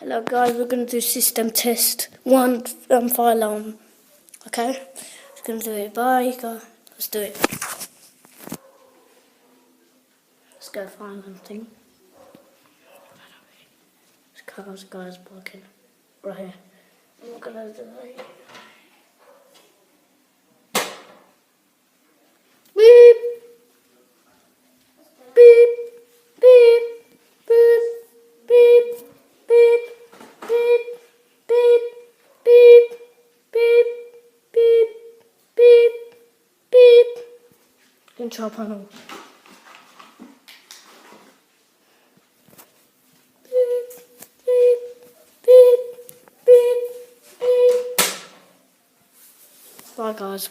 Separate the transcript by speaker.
Speaker 1: Hello guys, we're going to do system test 1 fire alarm. Okay? Just going to do it. Bye guys. Let's do it. Let's go find something. There's guys barking. Right here. I'm not going to do it. Beep! Beep! Beep! Beep! Beep! Beep! Beep! Beep! Beep! Beep! Beep! Beep! Beep! Control panel. Beep! Beep! Beep! Beep! Beep! Bye guys.